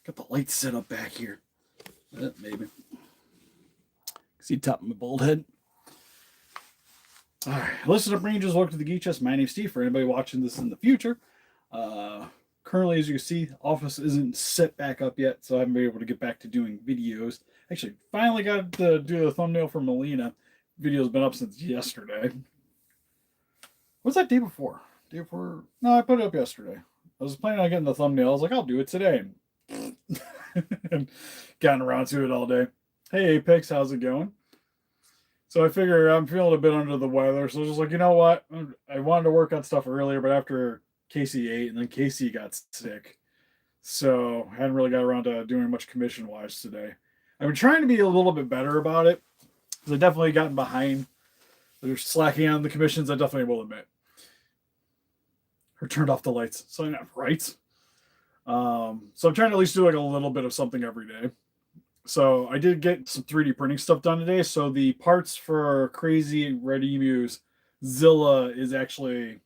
Got the lights set up back here. Maybe. See top of my bald head. All right, listen up, Rangers. Welcome to the Geek Chest. My name's Steve. For anybody watching this in the future, currently, as you can see, Office isn't set back up yet, so I haven't been able to get back to doing videos. Actually, finally got to do the thumbnail for Melina. Video's been up since yesterday. What's that day before? Day before? No, I put it up yesterday. I was planning on getting the thumbnail. I was like, I'll do it today. And gotten around to it all day. Hey, Apex, how's it going? So I figure I'm feeling a bit under the weather. So I was just like, you know what? I wanted to work on stuff earlier, but after Casey ate, and then Casey got sick. So I hadn't really got around to doing much commission-wise today. I've been trying to be a little bit better about it, because I've definitely gotten behind. They're slacking on the commissions, I definitely will admit. Or turned off the lights. So I know, right? So I'm trying to at least do like a little bit of something every day. So I did get some 3D printing stuff done today. So the parts for Crazy Red Emu's Zilla is actually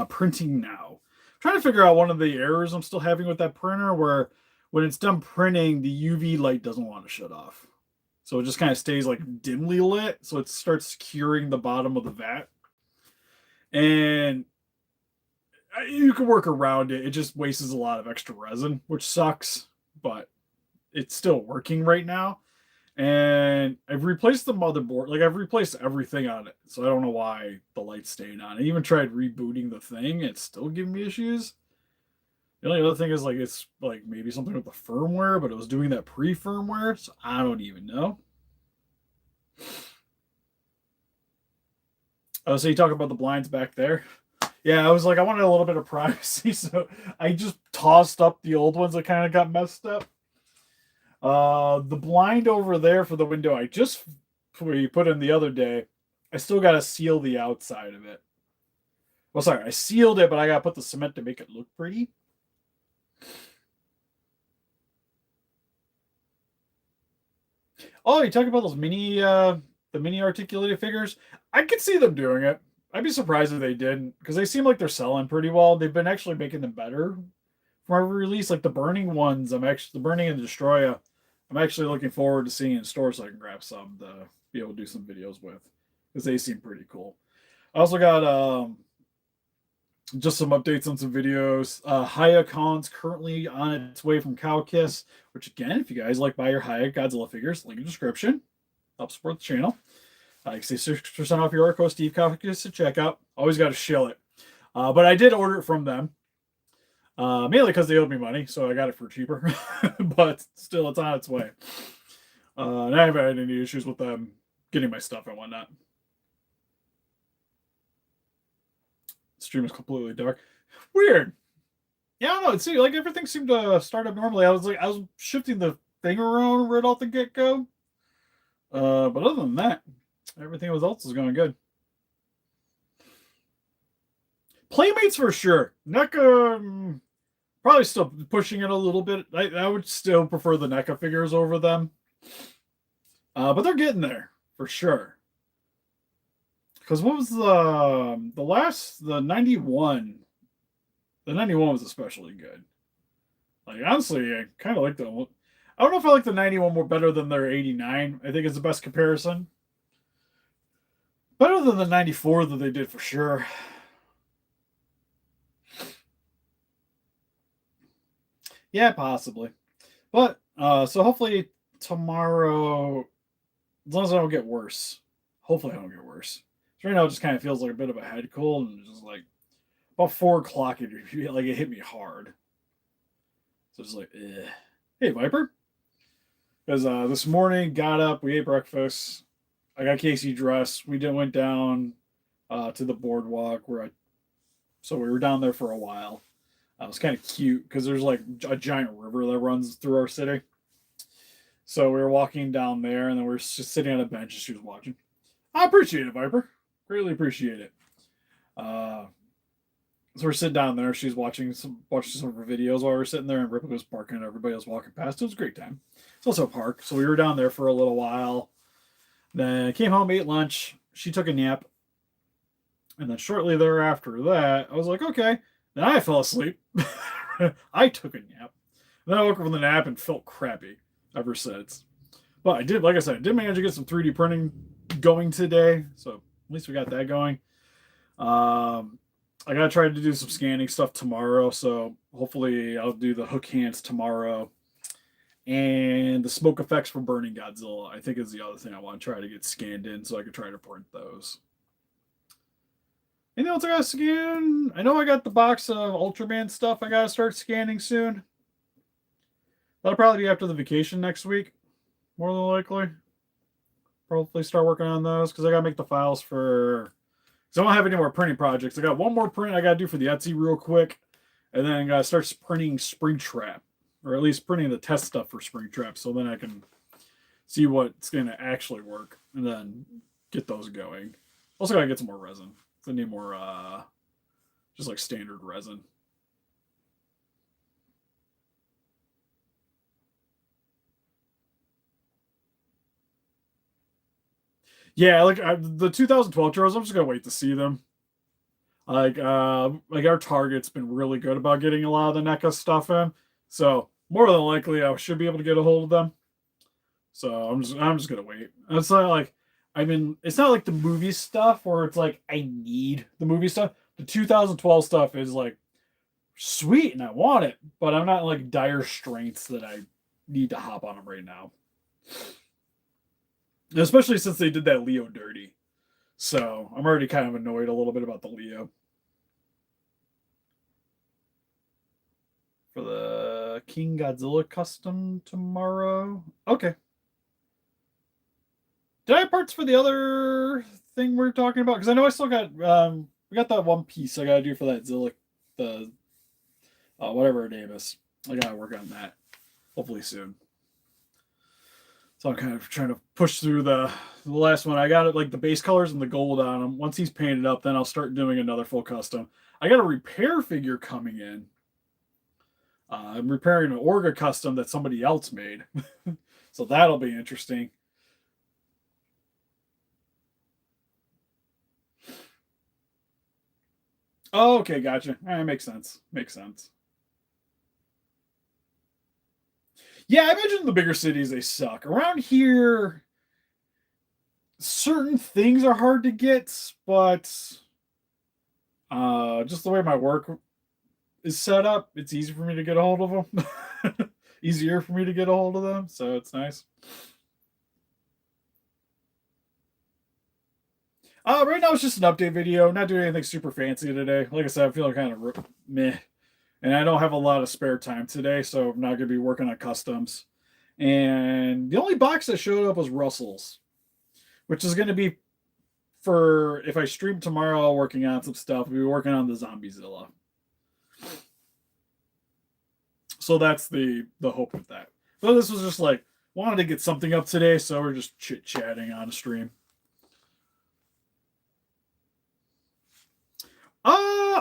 printing now. I'm trying to figure out one of the errors I'm still having with that printer, where when it's done printing, the UV light doesn't want to shut off. So it just kind of stays like dimly lit. So it starts curing the bottom of the vat. And you can work around it. It just wastes a lot of extra resin, which sucks, but it's still working right now. And I've replaced the motherboard. Like, I've replaced everything on it. So I don't know why the light's staying on. I even tried rebooting the thing. It's still giving me issues. The only other thing is, like, it's like maybe something with the firmware, but it was doing that pre-firmware. So I don't even know. Oh, so you talk about the blinds back there? Yeah, I was like, I wanted a little bit of privacy, so I just tossed up the old ones that kind of got messed up. The blind over there for the window I just put in the other day, I still got to seal the outside of it. Well, sorry, I sealed it, but I got to put the cement to make it look pretty. Oh, you talking about those the mini articulated figures? I could see them doing it. I'd be surprised if they didn't, because they seem like they're selling pretty well. They've been actually making them better from every release. Like the Burning ones, the Burning and Destroya, I'm actually looking forward to seeing in store so I can grab some to be able to do some videos with, because they seem pretty cool. I also got just some updates on some videos. Hayacon's currently on its way from Cowkiss, which again, if you guys like buy your Hayek Godzilla figures, link in the description. Help support the channel. You can save 6% off your order code Steve Cowkiss at checkout. Always got to shill it. But I did order it from them. Mainly because they owed me money, so I got it for cheaper. But still, it's on its way. And I haven't had any issues with them getting my stuff and whatnot. Stream is completely dark. Weird. Yeah, I don't know. It seemed like everything seemed to start up normally. I was shifting the thing around right off the get go. But other than that, everything else is going good. Playmates for sure. NECA, probably still pushing it a little bit. I would still prefer the NECA figures over them. But they're getting there for sure. Because what was the 91? The 91 was especially good. Like, honestly, I kind of like the. I don't know if I like the 91 more better than their 89. I think it's the best comparison. Better than the 94 that they did for sure. Yeah, possibly. But, so hopefully tomorrow, as long as I don't get worse. Hopefully I don't get worse. So right now it just kind of feels like a bit of a head cold, and just like about 4 o'clock, it hit me hard. So just like, eh. Hey, Viper. Because this morning, got up, we ate breakfast. I got Casey dressed. We went down to the boardwalk so we were down there for a while. It was kind of cute because there's like a giant river that runs through our city. So we were walking down there, and then we were just sitting on a bench, and she was watching. I appreciate it, Viper. Greatly appreciate it. So we're sitting down there. She's watching some of her videos while we were sitting there, and Ripple was barking, and everybody was walking past. It was a great time. It's also a park, so we were down there for a little while. Then came home, ate lunch. She took a nap. And then shortly thereafter that, I was like, okay. Then I fell asleep. I took a nap. then I woke up with an app and felt crappy ever since. But I did, like I said, I did manage to get some 3D printing going today. So at least we got that going. I gotta try to do some scanning stuff tomorrow. So hopefully I'll do the hook hands tomorrow. And the smoke effects for Burning Godzilla, I think, is the other thing I want to try to get scanned in so I can try to print those. Anything else I gotta scan? I know I got the box of Ultraman stuff I gotta start scanning soon. That'll probably be after the vacation next week, more than likely. Probably start working on those because I gotta make the files for. Because I don't have any more printing projects. I got one more print I gotta do for the Etsy real quick, and then I gotta start printing Springtrap, or at least printing the test stuff for Springtrap, so then I can see what's gonna actually work, and then get those going. Also gotta get some more resin. I need more, just like standard resin. Yeah, like the 2012 Turtles, I'm just gonna wait to see them. Like our Target's been really good about getting a lot of the NECA stuff in, so more than likely I should be able to get a hold of them. So I'm just gonna wait. It's not like it's not like the movie stuff where it's like I need the movie stuff. The 2012 stuff is like sweet and I want it, but I'm not in like dire straits that I need to hop on them right now. Especially since they did that Leo dirty. So I'm already kind of annoyed a little bit about the Leo. For the King Godzilla custom tomorrow. Okay. Did I have parts for the other thing we're talking about? Because I know I still got we got that one piece I gotta do for that Zilla, the whatever her name is. I gotta work on that. Hopefully soon. So I'm kind of trying to push through the last one. I got it like the base colors and the gold on him. Once he's painted up, then I'll start doing another full custom. I got a repair figure coming in. I'm repairing an Orga custom that somebody else made. So that'll be interesting. Oh, okay, gotcha. All right, makes sense. Makes sense. Yeah, I imagine the bigger cities they suck. Around here, certain things are hard to get, but just the way my work is set up, it's easy for me to get a hold of them. Easier for me to get a hold of them, so it's nice. Right now it's just an update video. Not doing anything super fancy today. Like I said, I'm feeling kind of meh, and I don't have a lot of spare time today, so I'm not gonna be working on customs. And the only box that showed up was Russell's, which is gonna be for if I stream tomorrow working on some stuff. We'll be working on the Zombiezilla. So that's the hope with that. But this was just like wanted to get something up today, so we're just chit chatting on a stream.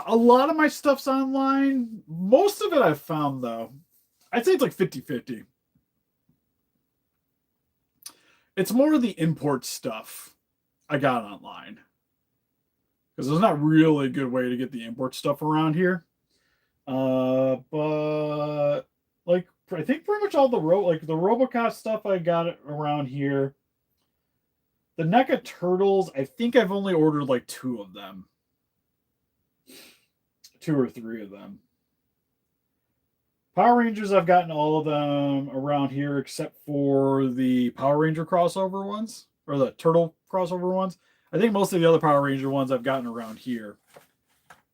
A lot of my stuff's online. Most of it I've found though. I'd say it's like 50-50. It's more of the import stuff I got online. Because there's not really a good way to get the import stuff around here. But like I think pretty much all the the Robocop stuff I got around here. The NECA Turtles, I think I've only ordered like 2 of them. 2 or 3 of them. Power Rangers, I've gotten all of them around here except for the Power Ranger crossover ones, or the Turtle crossover ones. I think most of the other Power Ranger ones I've gotten around here,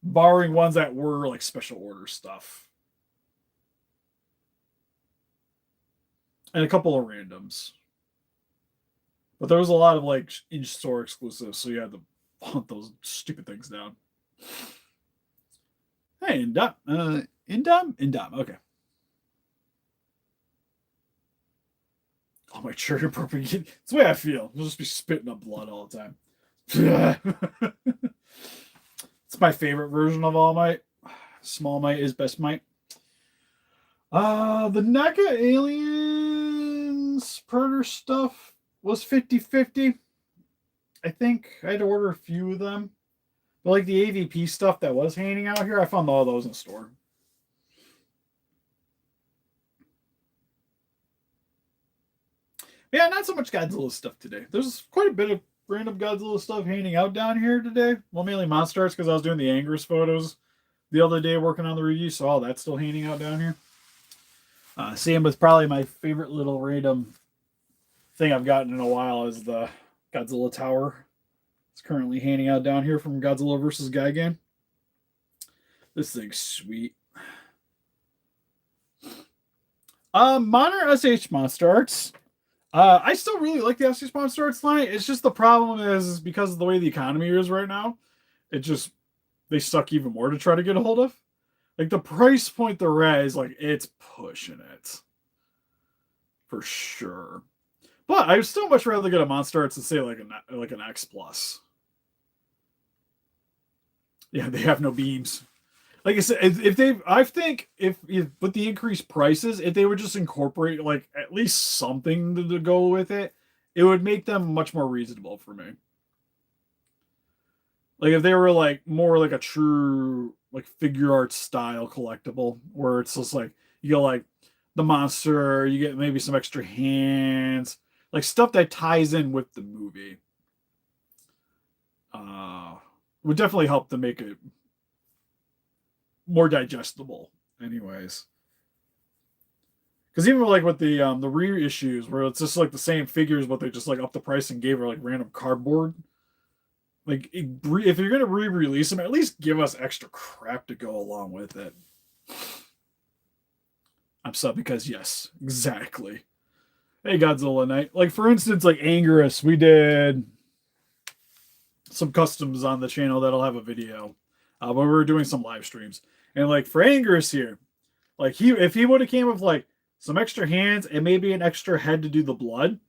barring ones that were like special order stuff. And a couple of randoms. But there was a lot of like in-store exclusives, so you had to hunt those stupid things down. Hey, Indom. Indom. Okay. Oh, my trigger propagate. It's the way I feel. I'll just be spitting up blood all the time. It's my favorite version of All Might. Small Might is best might. The NECA Aliens Predator stuff was 50-50. I think I had to order a few of them. But like the AVP stuff that was hanging out here, I found all those in the store. Yeah, not so much Godzilla stuff today. There's quite a bit of random Godzilla stuff hanging out down here today. Well, mainly Monstars because I was doing the Anger's photos the other day working on the review, so all that's still hanging out down here. Same with probably my favorite little random thing I've gotten in a while is the Godzilla Tower. It's currently hanging out down here from Godzilla vs. Gigan. This thing's sweet. Modern SH Monster Arts. I still really like the SH Monster Arts line. It's just the problem is because of the way the economy is right now, it just they suck even more to try to get a hold of. Like the price point they're at is like it's pushing it for sure. But I would still much rather get a Monster Arts than say like an X Plus. Yeah, they have no beams. Like I said, if they, I think if with the increased prices, if they would just incorporate like at least something to go with it, it would make them much more reasonable for me. Like if they were like more like a true like figure art style collectible, where it's just like you get like the monster, you get maybe some extra hands, like stuff that ties in with the movie. Uh, would definitely help to make it more digestible anyways, because even like with the reissues where it's just like the same figures but they just like up the price and gave her like random cardboard, like if you're gonna re-release them, at least give us extra crap to go along with it. I'm sad because yes, exactly. Hey Godzilla Knight, like for instance like Angerus, we did some customs on the channel that'll have a video, but we were doing some live streams, and like for Angerus here, like he if he would have came with like some extra hands and maybe an extra head to do the blood,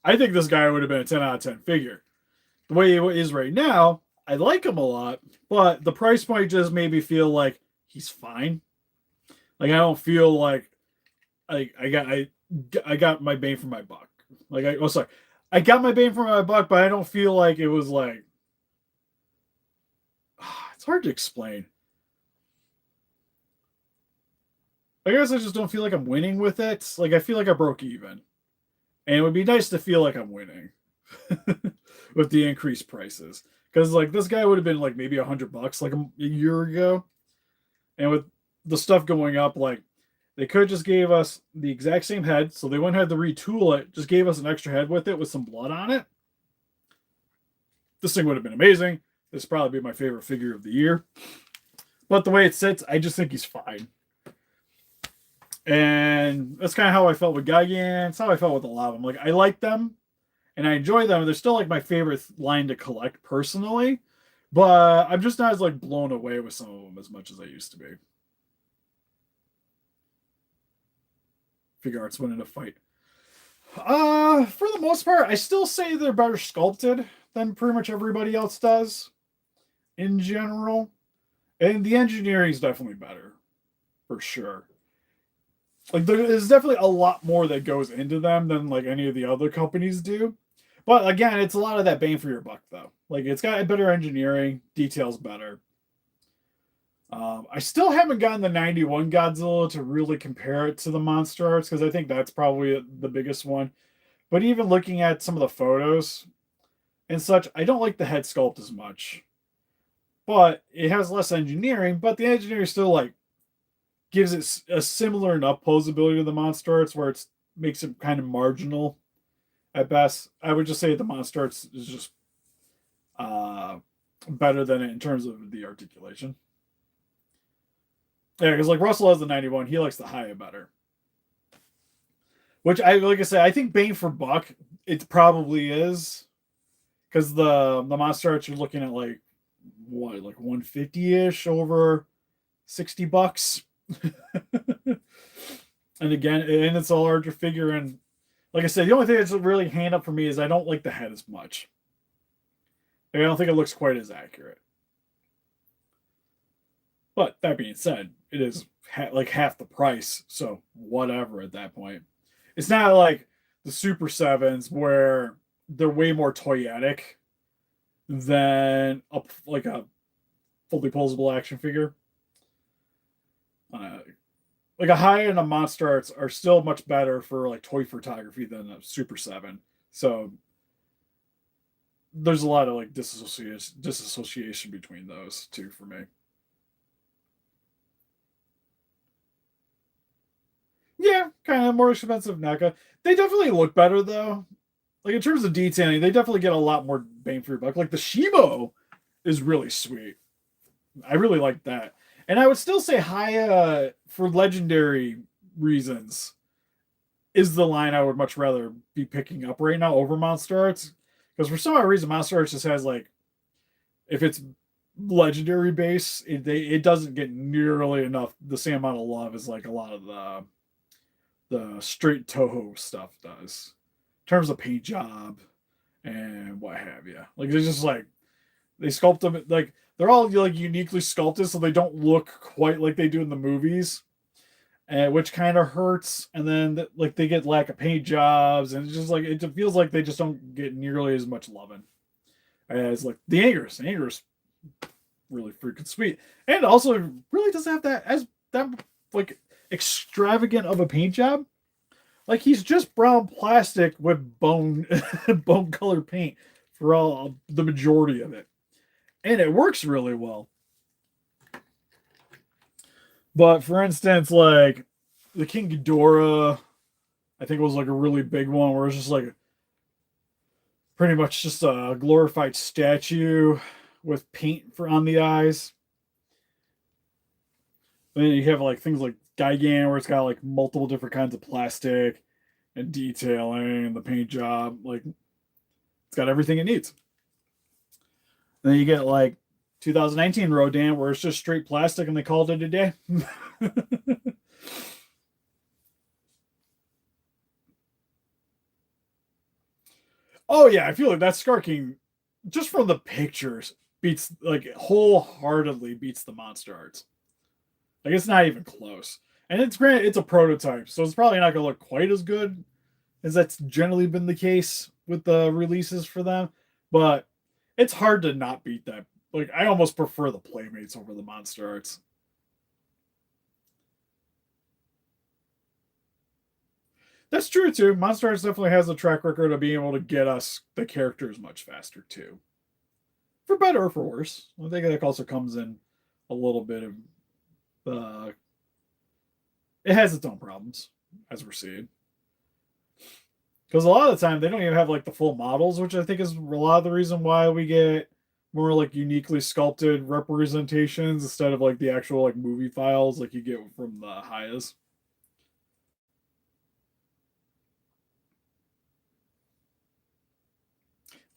I think this guy would have been a 10 out of 10 figure. The way he is right now, I like him a lot, but the price point just made me feel like he's fine. Like I don't feel like I got my bang for my buck. Like sorry, I got my bang for my buck, but I don't feel like it was like it's hard to explain. I guess I just don't feel like I'm winning with it. Like I feel like I broke even. And it would be nice to feel like I'm winning with the increased prices. Because like this guy would have been like maybe $100 like a year ago. And with the stuff going up, like they could just gave us the exact same head, so they wouldn't have to retool it, just gave us an extra head with it with some blood on it. This thing would have been amazing. This would probably be my favorite figure of the year. But the way it sits, I just think he's fine. And that's kind of how I felt with Gigan. It's how I felt with a lot of them. Like I like them and I enjoy them. They're still like my favorite line to collect personally, but I'm just not as like blown away with some of them as much as I used to be. Figure arts winning a fight. For the most part, I still say they're better sculpted than pretty much everybody else does in general. And the engineering is definitely better, for sure. Like there's definitely a lot more that goes into them than like any of the other companies do. But again, it's a lot of that bang for your buck though. Like it's got better engineering, details better. I still haven't gotten the 91 Godzilla to really compare it to the Monster Arts because I think that's probably the biggest one. But even looking at some of the photos and such, I don't like the head sculpt as much. But it has less engineering, but the engineering still like gives it a similar enough posability to the Monster Arts where it makes it kind of marginal at best. I would just say the Monster Arts is just better than it in terms of the articulation. Yeah, because like Russell has the 91, he likes the Haya better. Which I like I say, I think bang for buck, it probably is. Because the Monster Arts you're looking at like what, like 150-ish over $60. And again, and it's a larger figure, and like I said, the only thing that's really hand up for me is I don't like the head as much. I don't think it looks quite as accurate. But that being said, it is like half the price, so whatever at that point. It's not like the Super Sevens where they're way more toyetic than like a fully posable action figure. like a high and a Monster Arts are still much better for like toy photography than a Super 7. So there's a lot of like disassociation between those two for me. Yeah, kind of more expensive NECA. They definitely look better though. Like in terms of detailing, they definitely get a lot more bang for your buck. Like the Shimo is really sweet. I really like that. And I would still say Haya for legendary reasons is the line I would much rather be picking up right now over Monster Arts. Because for some odd reason, Monster Arts just has like, if it's legendary base, it doesn't get nearly enough the same amount of love as like a lot of the straight Toho stuff does. In terms of paint job and what have you. Like they're just like they sculpt them like they're all like uniquely sculpted, so they don't look quite like they do in the movies, which kind of hurts. And then like they get lack of paint jobs, and it's just like it just feels like they just don't get nearly as much loving as like the Anger's. The Anger's really freaking sweet, and also really doesn't have that like extravagant of a paint job. Like he's just brown plastic with bone bone colored paint for all the majority of it, and it works really well. But for instance, like the King Ghidorah, I think it was like a really big one where it's just like pretty much just a glorified statue with paint for on the eyes. And then you have like things like Gigan where it's got like multiple different kinds of plastic and detailing and the paint job. Like it's got everything it needs. And then you get like 2019 Rodan where it's just straight plastic and they called it a day. Oh yeah, I feel like that Scar King, just from the pictures, beats like wholeheartedly beats the Monster Arts. Like it's not even close. And it's granted it's a prototype, so it's probably not gonna look quite as good as that's generally been the case with the releases for them. But it's hard to not beat that. Like I almost prefer the Playmates over the Monster Arts. That's true too. Monster Arts definitely has a track record of being able to get us the characters much faster too. For better or for worse. I think that also comes in a little bit of it has its own problems, as we're seeing. Because a lot of the time they don't even have like the full models, which I think is a lot of the reason why we get more like uniquely sculpted representations instead of like the actual like movie files like you get from the Hayas.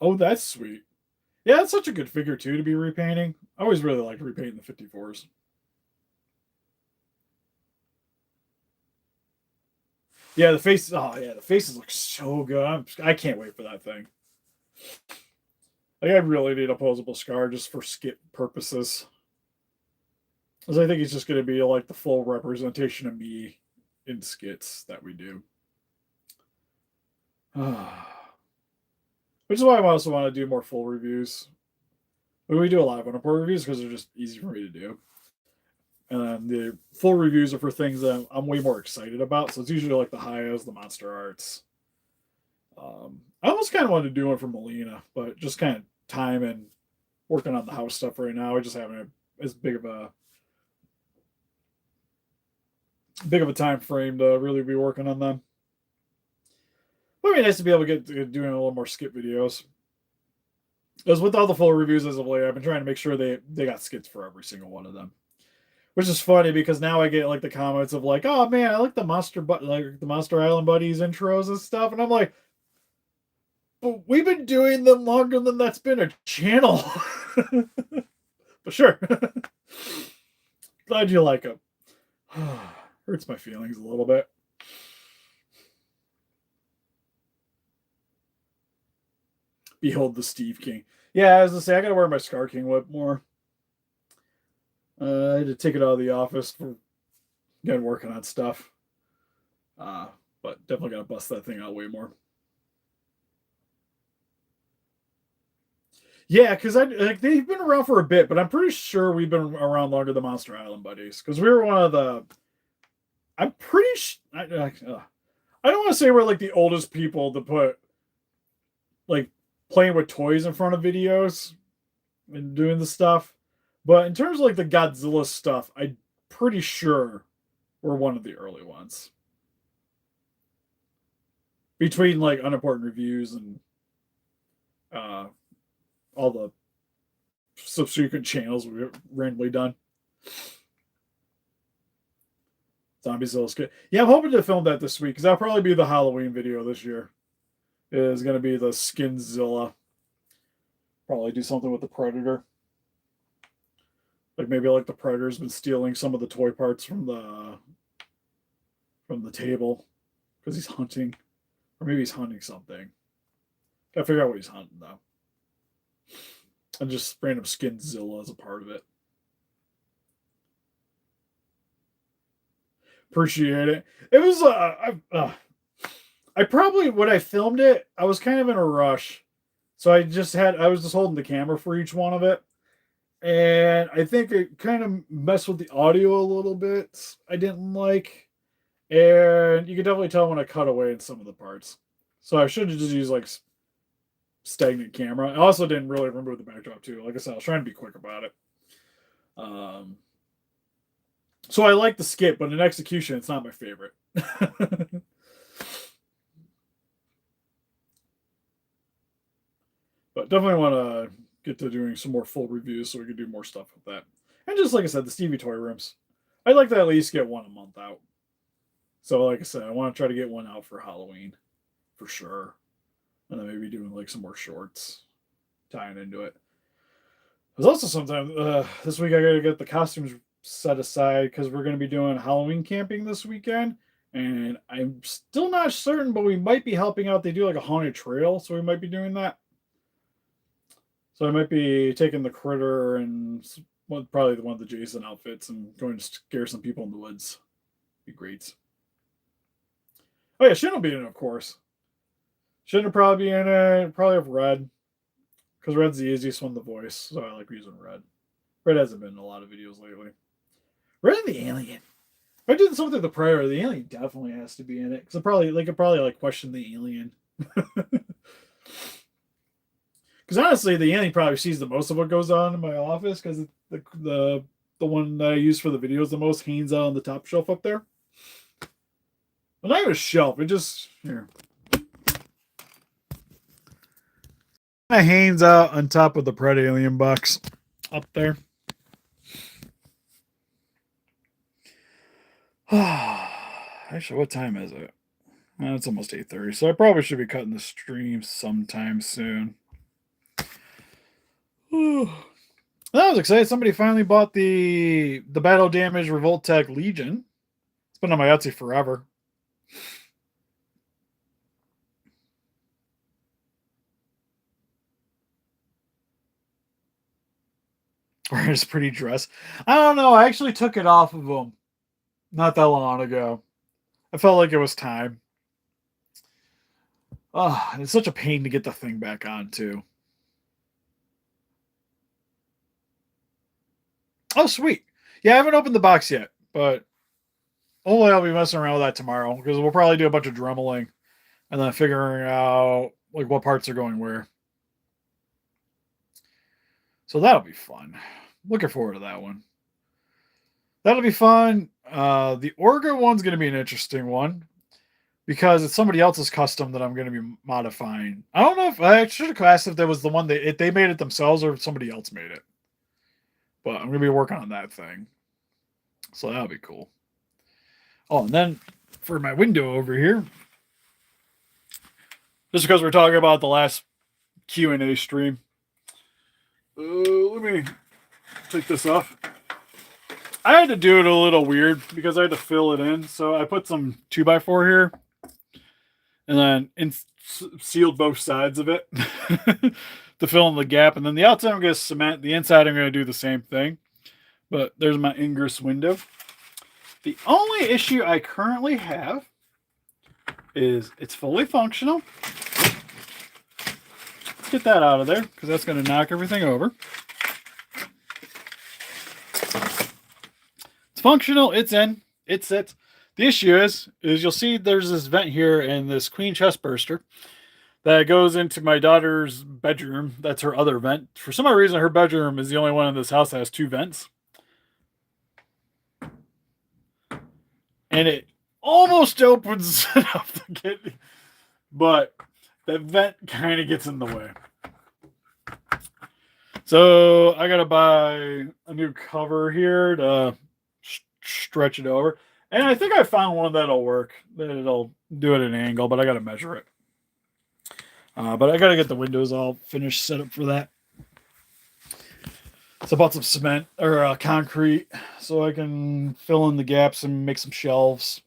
Oh, that's sweet. Yeah, it's such a good figure too to be repainting. I always really liked repainting the 54s. Yeah, the face. Oh yeah, the faces look so good. I can't wait for that thing. Like I really need a posable scar just for skit purposes, because I think it's just going to be like the full representation of me in skits that we do. Which is why I also want to do more full reviews. But we do a lot of unemployed reviews because they're just easy for me to do. And the full reviews are for things that I'm way more excited about. So it's usually like the Hayas, the Monster Arts. I almost kind of wanted to do one for Molina, but just kind of time and working on the house stuff right now. I just haven't as big of a time frame to really be working on them. But it'd be nice to be able to get to doing a little more skit videos. Because with all the full reviews as of late, I've been trying to make sure they got skits for every single one of them. Which is funny because now I get like the comments of like, oh man, I like like the Monster Island Buddies intros and stuff, and I'm like, but we've been doing them longer than that's been a channel. But sure, glad you like them. Hurts my feelings a little bit. Behold the Steve King. Yeah, as I say, I gotta wear my Scar King whip more. I had to take it out of the office for again working on stuff. But definitely gotta bust that thing out way more. Yeah, because I like they've been around for a bit, but I'm pretty sure we've been around longer than Monster Island Buddies because we were one of the I'm pretty I don't want to say we're like the oldest people to put like playing with toys in front of videos and doing the stuff. But in terms of like the Godzilla stuff, I'm pretty sure we're one of the early ones. Between like unimportant reviews and uh, all the subsequent channels we've randomly done. Zombiezilla's good. Yeah, I'm hoping to film that this week because that'll probably be the Halloween video this year. It is going to be the Skinzilla. Probably do something with the Predator. Like maybe like the Predator's been stealing some of the toy parts from the table because he's hunting, or maybe he's hunting something. Gotta figure out what he's hunting though. And just random Skinzilla as a part of it. Appreciate it. It was I probably when I filmed it, I was kind of in a rush. So I was just holding the camera for each one of it. And I think it kind of messed with the audio a little bit. I didn't like. And you can definitely tell when I cut away in some of the parts. So I should have just used like stagnant camera. I also didn't really remember the backdrop too. Like I said, I was trying to be quick about it. So I like the skit, but in execution, it's not my favorite. But definitely want to get to doing some more full reviews so we can do more stuff with that. And just like I said, the Stevie Toy Rooms. I'd like to at least get one a month out. So like I said, I want to try to get one out for Halloween for sure. And then maybe doing like some more shorts tying into it. There's also sometimes this week I got to get the costumes set aside because we're going to be doing Halloween camping this weekend. And I'm still not certain, but we might be helping out. They do like a haunted trail, so we might be doing that. So I might be taking the Critter and probably one of the Jason outfits and going to scare some people in the woods. Be great. Oh yeah, Shin will be in it, of course. Shin will probably be in it. Probably have Red. Because Red's the easiest one to voice, so I like using Red. Red hasn't been in a lot of videos lately. Red and the Alien. If I did something with the Predator, the Alien definitely has to be in it. Because they could probably question the Alien. Because honestly, the Alien probably sees the most of what goes on in my office because the one that I use for the videos the most hangs out on the top shelf up there. Well, not even a shelf. It just here. It hangs out on top of the Pred Alien box up there. Actually, what time is it? It's almost 8:30, so I probably should be cutting the stream sometime soon. I was excited. Somebody finally bought the Battle Damage Revoltech Legion. It's been on my Etsy forever. Or his pretty dress. I don't know. I actually took it off of him not that long ago. I felt like it was time. Oh, it's such a pain to get the thing back on, too. Oh, sweet. Yeah, I haven't opened the box yet, but hopefully I'll be messing around with that tomorrow because we'll probably do a bunch of dremeling and then figuring out like what parts are going where. So that'll be fun. Looking forward to that one. That'll be fun. The Orga one's going to be an interesting one because it's somebody else's custom that I'm going to be modifying. I don't know if I should have asked if that was the one that they made it themselves or if somebody else made it. But I'm going to be working on that thing. So that'll be cool. Oh, and then for my window over here, just because we're talking about the last Q&A stream, let me take this off. I had to do it a little weird because I had to fill it in. So I put some 2x4 here and then sealed both sides of it to fill in the gap. And then the outside I'm going to cement. The inside I'm going to do the same thing. But there's my ingress window. The only issue I currently have is it's fully functional. Let's get that out of there because that's going to knock everything over. It's functional. It's in. It sits. The issue is you'll see there's this vent here and this queen chest burster that goes into my daughter's bedroom. That's her other vent. For some odd reason, her bedroom is the only one in this house that has 2 vents. And it almost opens enough to get, but that vent kind of gets in the way. So I gotta buy a new cover here to stretch it over. And I think I found one that'll work. That it'll do it at an angle, but I gotta measure it. But I gotta get the windows all finished, set up for that. So I bought some cement or concrete so I can fill in the gaps and make some shelves.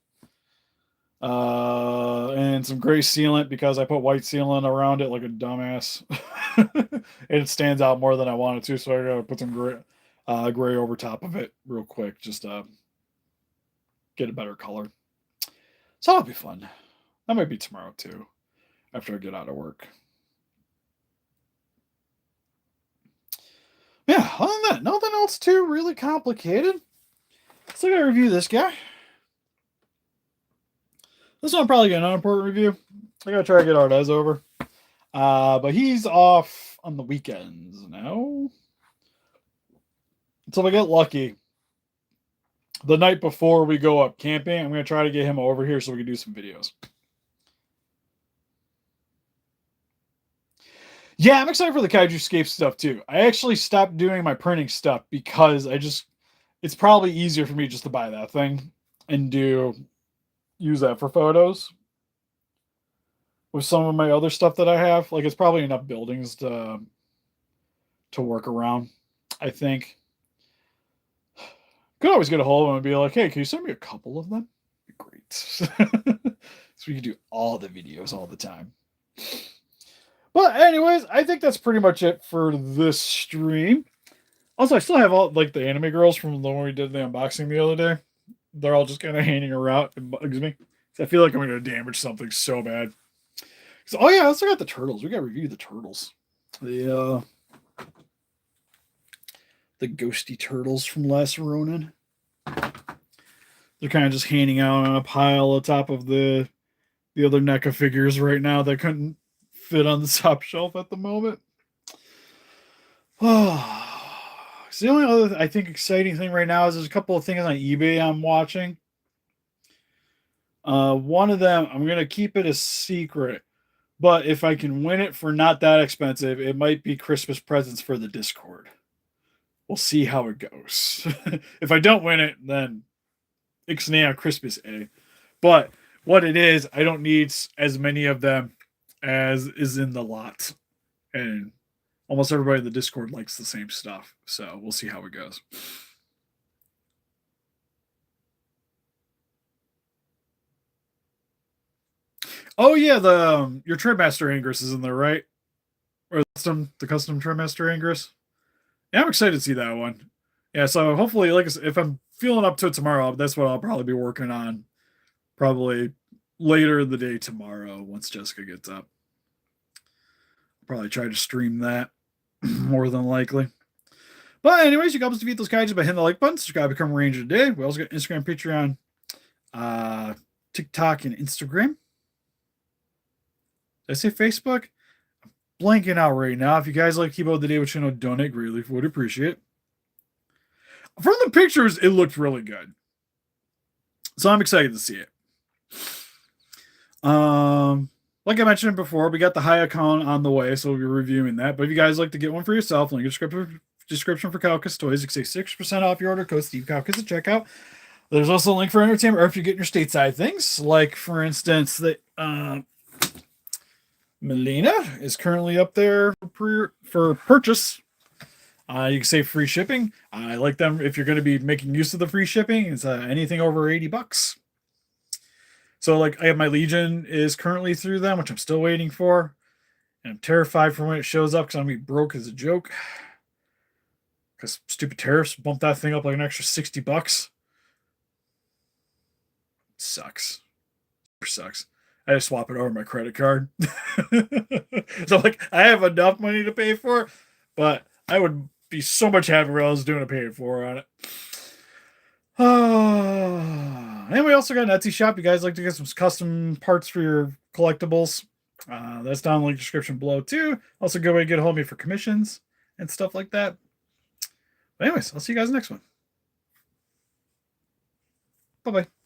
And some gray sealant because I put white sealant around it like a dumbass. And it stands out more than I wanted to, so I gotta put some gray over top of it real quick, just get a better color. So that'll be fun. That might be tomorrow too, after I get out of work. Yeah, other than that, nothing else too really complicated. So I gotta review this guy. This one probably get an unimportant review. I gotta try to get Ardez over. But he's off on the weekends now. So if I get lucky, the night before we go up camping, I'm gonna try to get him over here so we can do some videos. Yeah, I'm excited for the Kaijuscape stuff too. I actually stopped doing my printing stuff because it's probably easier for me just to buy that thing and use that for photos with some of my other stuff that I have. Like, it's probably enough buildings to work around, I think. Could always get a hold of them and be like, hey, can you send me a couple of them? Great. So we can do all the videos all the time. But anyways, I think that's pretty much it for this stream. Also, I still have all like the anime girls from the one we did the unboxing the other day. They're all just kind of hanging around. It bugs me. I feel like I'm going to damage something so bad. So, oh yeah, I also got the turtles. We got to review the turtles. The ghosty turtles from Last Ronin. They're kind of just hanging out on a pile on top of the other NECA figures right now that couldn't fit on the top shelf at the moment. Oh. So the only other, I think, exciting thing right now is there's a couple of things on eBay I'm watching. One of them, I'm going to keep it a secret, but if I can win it for not that expensive, it might be Christmas presents for the Discord. We'll see how it goes. If I don't win it, then Ixnay on Christmas, eh? But what it is, I don't need as many of them as is in the lot. And almost everybody in the Discord likes the same stuff. So we'll see how it goes. Oh yeah, your Trimmaster Angus is in there, right? Or the custom Trimmaster Angus. Yeah, I'm excited to see that one. Yeah, so hopefully, like, if I'm feeling up to it tomorrow, that's what I'll probably be working on. Probably later in the day tomorrow once Jessica gets up. I'll probably try to stream that more than likely. But anyways, you can help us defeat those kaijus by hitting the like button. Subscribe, become a ranger today. We also got Instagram, Patreon, TikTok, and Instagram. Did I say Facebook? I'm blanking out right now. If you guys like to keep up the day with channel, donate greatly. Would appreciate it. From the pictures, it looked really good. So I'm excited to see it. Like I mentioned before, we got the Hayakon on the way, so we'll be reviewing that. But if you guys like to get one for yourself, link in the description for Kaukus Toys. You can save 6% off your order. Code Steve Kaukus at checkout. There's also a link for entertainment, or if you're getting your stateside things, like for instance, the Melina is currently up there for purchase. You can save free shipping. I like them if you're going to be making use of the free shipping. It's anything over $80. So, like, I have my Legion is currently through them, which I'm still waiting for. And I'm terrified for when it shows up because I'm going to be broke as a joke. Because stupid tariffs bumped that thing up like an extra $60. Sucks. Sucks. I just swap it over my credit card. So, like, I have enough money to pay for it, but I would be so much happier if I was doing a pay it for on it. And we also got an Etsy shop. You guys like to get some custom parts for your collectibles? That's down in the link description below too. Also, a good way to get a hold of me for commissions and stuff like that. But anyways, I'll see you guys next one. Bye-bye.